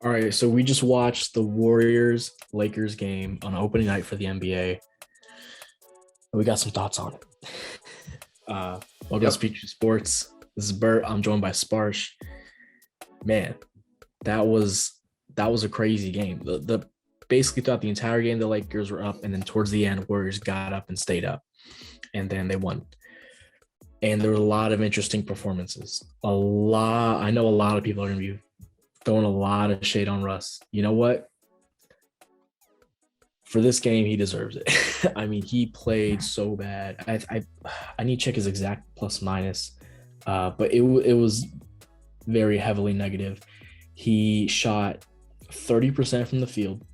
All right, so we just watched the Warriors Lakers game on opening night for the NBA. We got some thoughts on it. Welcome to Yep. Speak to Sports. This is Bert. I'm joined by Sparsh. Man, that was a crazy game. The basically throughout the entire game, the Lakers were up, and then towards the end, Warriors got up and stayed up, and then they won. And there were a lot of interesting performances. I know a lot of people are going to be throwing a lot of shade on Russ. You know what? For this game, he deserves it. I mean, he played so bad. I need to check his exact plus minus, but it was very heavily negative. He shot 30% from the field,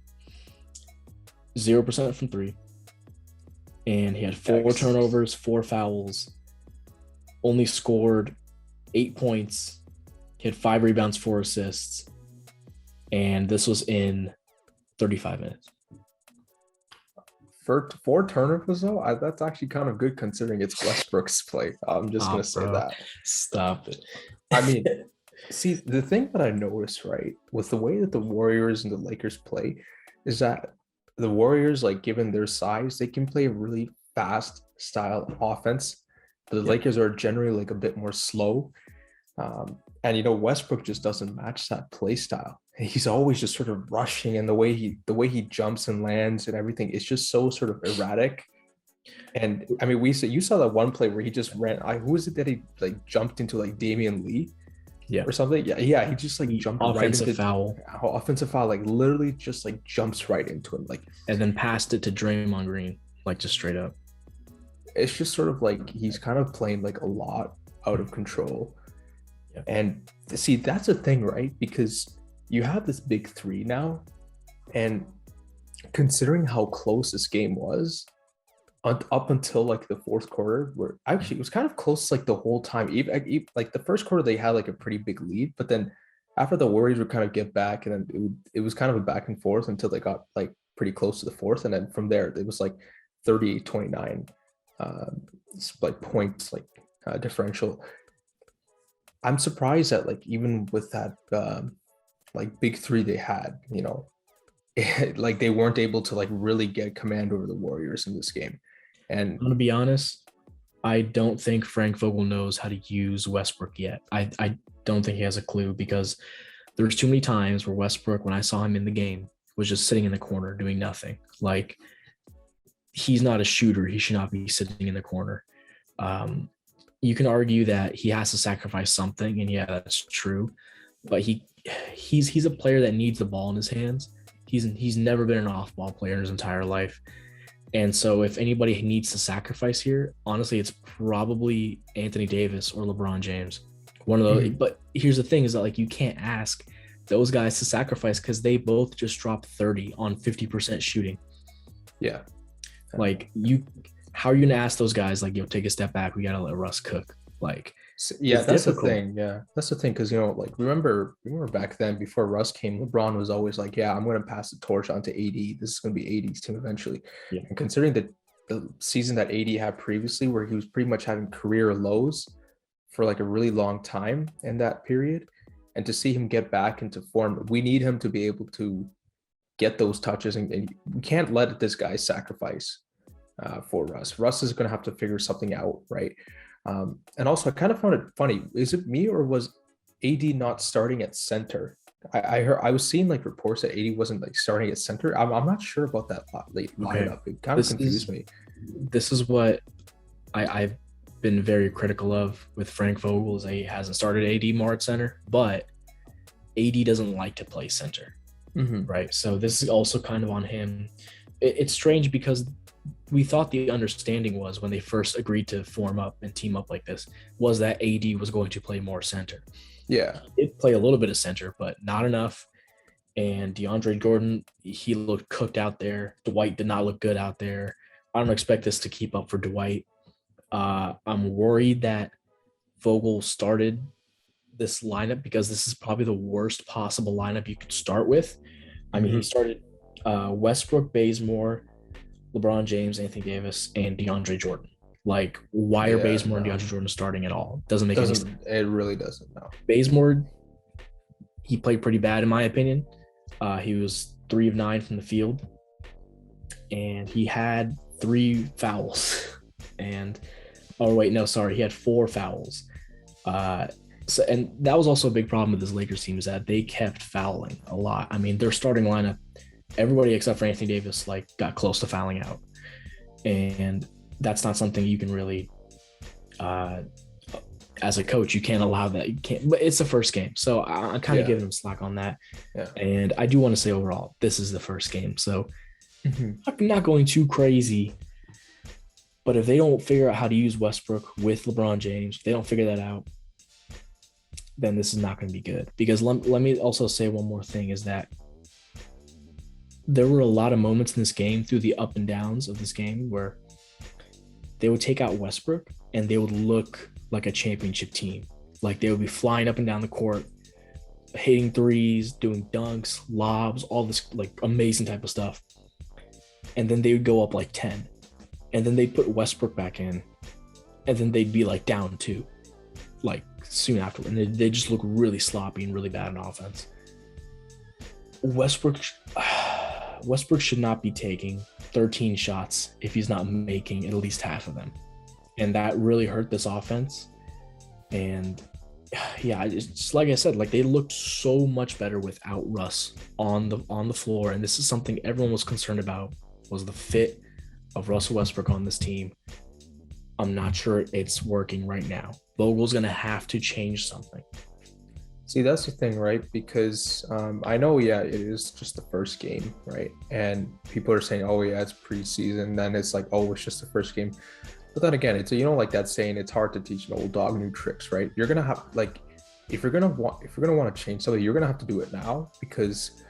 0% from three, and he had four turnovers, four fouls, only scored 8 points. He had 5 rebounds, 4 assists, and this was in 35 minutes. For four turnovers, though, that's actually kind of good considering it's Westbrook's play. I'm just gonna say that. Stop it. I mean, see, the thing that I noticed, right, with the way that the Warriors and the Lakers play, is that the Warriors, like, given their size, they can play a really fast style offense. But the Lakers are generally like a bit more slow. And Westbrook just doesn't match that play style. He's always just sort of rushing, and the way he jumps and lands and everything is just so sort of erratic. And I mean, you saw that one play where he just ran. Who was it that he like jumped into, like Damian Lee, or something? Yeah. He just like jumped offensive right into offensive foul, like literally just like jumps right into him, like, and then passed it to Draymond Green, like just straight up. It's just sort of like he's kind of playing like a lot out of control. And see, that's a thing, right? Because you have this big three now, and considering how close this game was up until like the fourth quarter, where actually it was kind of close like the whole time. Even like the first quarter, they had like a pretty big lead, but then after the Warriors would kind of get back, and then it was kind of a back and forth until they got like pretty close to the fourth, and then from there it was like 30-29 like points, like differential. I'm surprised that like even with that like big three they had, like they weren't able to like really get command over the Warriors in this game. And I'm gonna be honest, I don't think Frank Vogel knows how to use Westbrook yet. I don't think he has a clue, because there's too many times where Westbrook, when I saw him in the game, was just sitting in the corner doing nothing. Like, he's not a shooter. He should not be sitting in the corner. You can argue that he has to sacrifice something, and yeah, that's true. But he's a player that needs the ball in his hands. He's never been an off-ball player in his entire life. And so if anybody needs to sacrifice here, honestly, it's probably Anthony Davis or LeBron James. One of those. Mm-hmm. But here's the thing, is that like you can't ask those guys to sacrifice, because they both just dropped 30 on 50% shooting. Yeah. Like, how are you gonna ask those guys, like, take a step back, we gotta let Russ cook? Like, yeah, that's difficult. The thing. Yeah, that's the thing, because like remember back then, before Russ came, LeBron was always like, yeah, I'm going to pass the torch on to AD. This is going to be AD's team eventually. Yeah. And considering the season that AD had previously, where he was pretty much having career lows for like a really long time in that period, and to see him get back into form, we need him to be able to get those touches, and we can't let this guy sacrifice for Russ. Russ is going to have to figure something out, right? And also, I kind of found it funny. Is it me, or was AD not starting at center? I was seeing like reports that AD wasn't like starting at center. I'm not sure about that late lineup. It kind of confused me. This is what I've been very critical of with Frank Vogel, is that he hasn't started AD more at center, but AD doesn't like to play center, right? So this is also kind of on him. It's strange, because we thought the understanding was, when they first agreed to form up and team up like this, was that AD was going to play more center. Yeah. He did play a little bit of center, but not enough. And DeAndre Jordan, he looked cooked out there. Dwight did not look good out there. I don't expect this to keep up for Dwight. I'm worried that Vogel started this lineup, because this is probably the worst possible lineup you could start with. I mean, he started Westbrook, Bazemore, LeBron James, Anthony Davis, and DeAndre Jordan. Like, why are Bazemore and DeAndre Jordan starting at all? Doesn't make any sense. It really doesn't. No. Bazemore, he played pretty bad in my opinion. He was 3 of 9 from the field, and he had 3 fouls. And he had 4 fouls. And that was also a big problem with this Lakers team, is that they kept fouling a lot. I mean, their starting lineup, everybody except for Anthony Davis, like, got close to fouling out, and that's not something you can really, as a coach, you can't allow that. You can't. But it's the first game, so I'm kind of giving them slack on that. Yeah. And I do want to say overall, this is the first game, so I'm not going too crazy. But if they don't figure out how to use Westbrook with LeBron James, if they don't figure that out, then this is not going to be good. Because let me also say one more thing, is that there were a lot of moments in this game, through the up and downs of this game, where they would take out Westbrook and they would look like a championship team. Like, they would be flying up and down the court, hitting threes, doing dunks, lobs, all this like amazing type of stuff. And then they would go up like 10. And then they'd put Westbrook back in, and then they'd be like down 2, like soon after. And they just look really sloppy and really bad on offense. Westbrook should not be taking 13 shots if he's not making at least half of them. And that really hurt this offense. And yeah, it's just like I said, like, they looked so much better without Russ on the floor. And this is something everyone was concerned about, was the fit of Russell Westbrook on this team. I'm not sure it's working right now. Vogel's going to have to change something. See, that's the thing, right? Because I know, it is just the first game, right? And people are saying, oh, yeah, it's preseason. Then it's like, oh, it's just the first game. But then again, it's, like that saying, it's hard to teach an old dog new tricks, right? You're going to have, like, if you're going to want to change something, you're going to have to do it now. Because,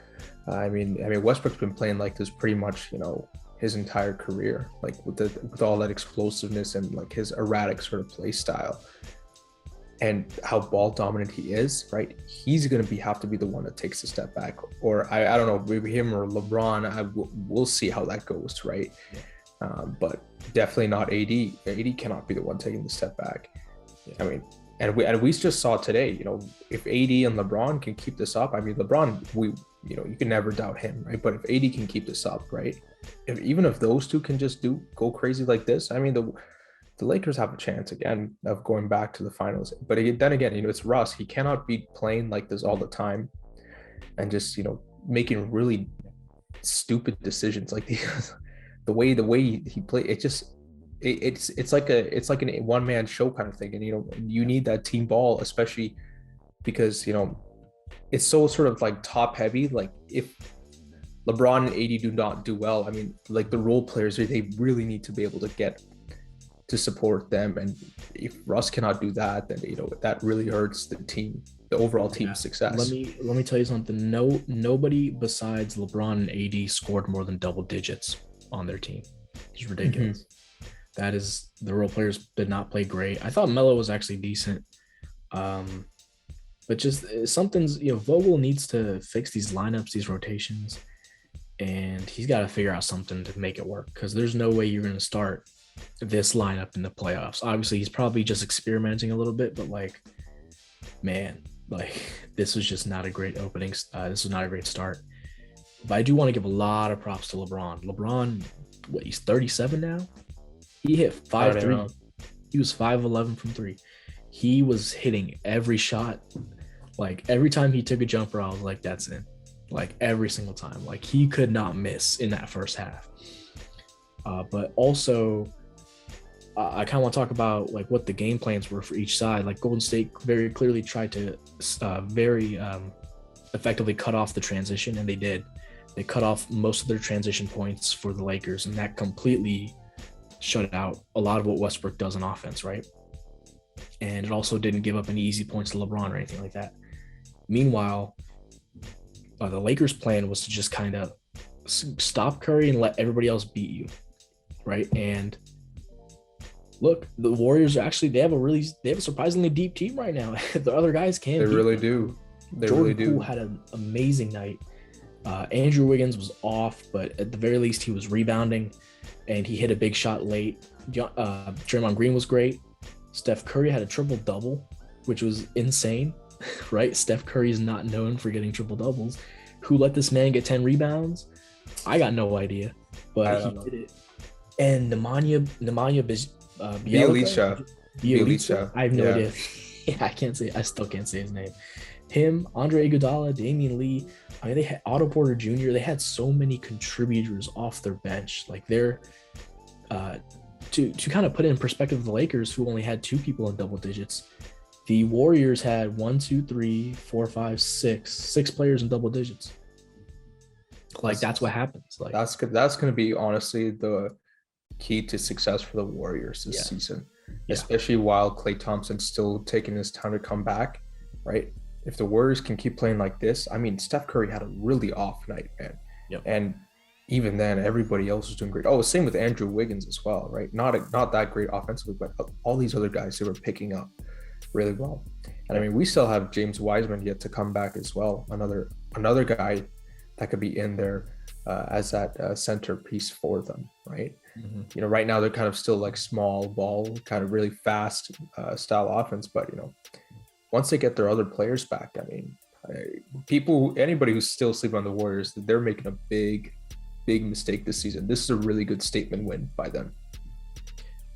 I mean, Westbrook's been playing like this pretty much, his entire career, like with all that explosiveness and like his erratic sort of play style and how ball dominant he is, right? He's going to have to be the one that takes a step back, or I don't know, maybe him or LeBron. We'll see how that goes, right? But definitely not AD. AD cannot be the one taking the step back. I mean, and we just saw today, if AD and LeBron can keep this up, I mean, LeBron, you can never doubt him, right? But if AD can keep this up, right? Even if those two can just go crazy like this, I mean, the Lakers have a chance again of going back to the finals. But then again, it's Russ. He cannot be playing like this all the time and just, making really stupid decisions like the way he played. It's like a one-man show kind of thing. And, you need that team ball, especially because, it's so sort of like top heavy. Like, if LeBron and AD do not do well, I mean, like, the role players, they really need to be able to get to support them. And if Russ cannot do that, then, that really hurts the team, the overall team's success. Let me tell you something. Nobody besides LeBron and AD scored more than double digits on their team. It's ridiculous. That is, the role players did not play great. I thought Melo was actually decent. But just something's, Vogel needs to fix these lineups, these rotations, and he's got to figure out something to make it work, because there's no way you're going to start this lineup in the playoffs. Obviously, he's probably just experimenting a little bit, but like, man, like, this was just not a great opening. This was not a great start. But I do want to give a lot of props to LeBron. LeBron, he's 37 now? He hit 5 3. He was 5-11 from 3. He was hitting every shot. Like, every time he took a jumper, I was like, that's in. Like, every single time. Like, he could not miss in that first half. But also, I kind of want to talk about, like, what the game plans were for each side. Like, Golden State very clearly tried to very effectively cut off the transition, and they did. They cut off most of their transition points for the Lakers, and that completely shut out a lot of what Westbrook does on offense, right? And it also didn't give up any easy points to LeBron or anything like that. Meanwhile, the Lakers' plan was to just kind of stop Curry and let everybody else beat you, right? And look, the Warriors they have a surprisingly deep team right now. The other guys can't. They really do. Jordan Poole had an amazing night. Andrew Wiggins was off, but at the very least he was rebounding, and he hit a big shot late. Draymond Green was great. Steph Curry had a triple-double, which was insane. right? Steph Curry's not known for getting triple doubles. Who let this man get 10 rebounds? I got no idea, I but he don't know. did it. And Nemanja Bielica. Bielica, I have no Yeah. idea. Yeah, I still can't say his name. Him, Andre Iguodala, Damian Lee. I mean, they had Otto Porter Jr. They had so many contributors off their bench. Like they're to kind of put it in perspective, the Lakers, who only had two people in double digits, the Warriors had one, two, three, four, five, six players in double digits. Like that's what happens. Like That's going to be honestly the key to success for the Warriors this Yeah. season, Yeah. especially while Klay Thompson's still taking his time to come back, right? If the Warriors can keep playing like this, I mean, Steph Curry had a really off night, man. Yep. And even then, everybody else was doing great. Oh, same with Andrew Wiggins as well, right? Not that great offensively, but all these other guys who were picking up really well. And I mean, we still have James Wiseman yet to come back as well. Another guy that could be in there as that centerpiece for them, right? Mm-hmm. You know, right now they're kind of still like small ball, kind of really fast style offense, but you know, once they get their other players back, I mean, anybody who's still sleeping on the Warriors, they're making a big mistake this season. This is a really good statement win by them.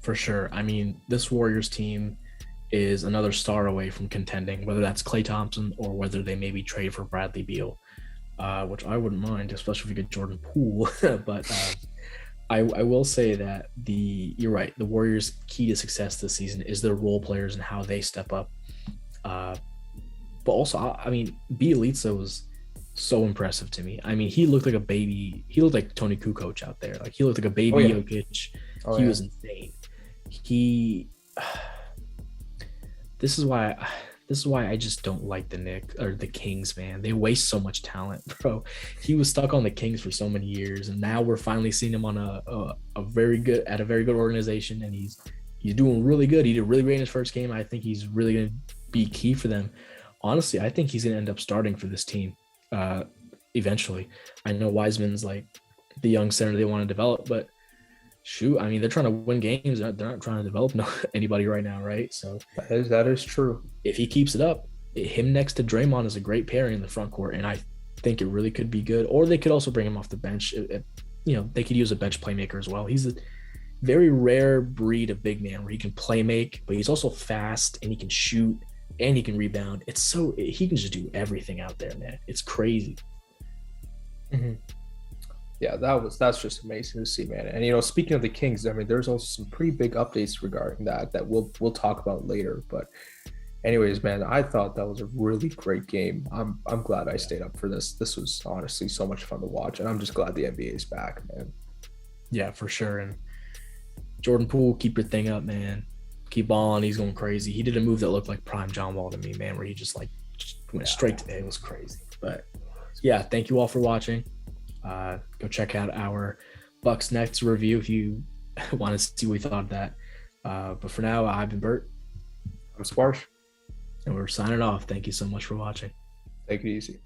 For sure. I mean, this Warriors team is another star away from contending, whether that's Klay Thompson or whether they maybe trade for Bradley Beal, which I wouldn't mind, especially if you get Jordan Poole. But I will say that you're right. The Warriors' key to success this season is their role players and how they step up. But also, I mean, Bielitsa was so impressive to me. I mean, he looked like a baby. He looked like Tony Kukoc out there. Like he looked like a baby Jokic. He was insane. This is why I just don't like the Knicks or the Kings, man. They waste so much talent, bro. He was stuck on the Kings for so many years, and now we're finally seeing him on a very good organization, and he's doing really good. He did really great in his first game. I think he's really going to be key for them. Honestly, I think he's going to end up starting for this team eventually. I know Wiseman's like the young center they want to develop, but shoot, I mean, they're trying to win games. They're not trying to develop anybody right now, right? So that is true. If he keeps it up, him next to Draymond is a great pairing in the front court, and I think it really could be good. Or they could also bring him off the bench. They could use a bench playmaker as well. He's a very rare breed of big man where he can play make, but he's also fast and he can shoot and he can rebound. He can just do everything out there, man. It's crazy. Mm-hmm. Yeah, that's just amazing to see, man. And you know, speaking of the Kings, I mean, there's also some pretty big updates regarding that we'll talk about later. But anyways, man, I thought that was a really great game. I'm glad I stayed up for this. This was honestly so much fun to watch, and I'm just glad the NBA is back, man. Yeah, for sure. And Jordan Poole, keep your thing up, man. Keep on. He's going crazy. He did a move that looked like prime John Wall to me, man, where he just went straight to it. It was crazy. But yeah, thank you all for watching. Go check out our Bucks Nets review if you want to see what we thought of that. But for now, I've been Bert. I'm Sparsh. And we're signing off. Thank you so much for watching. Take it easy.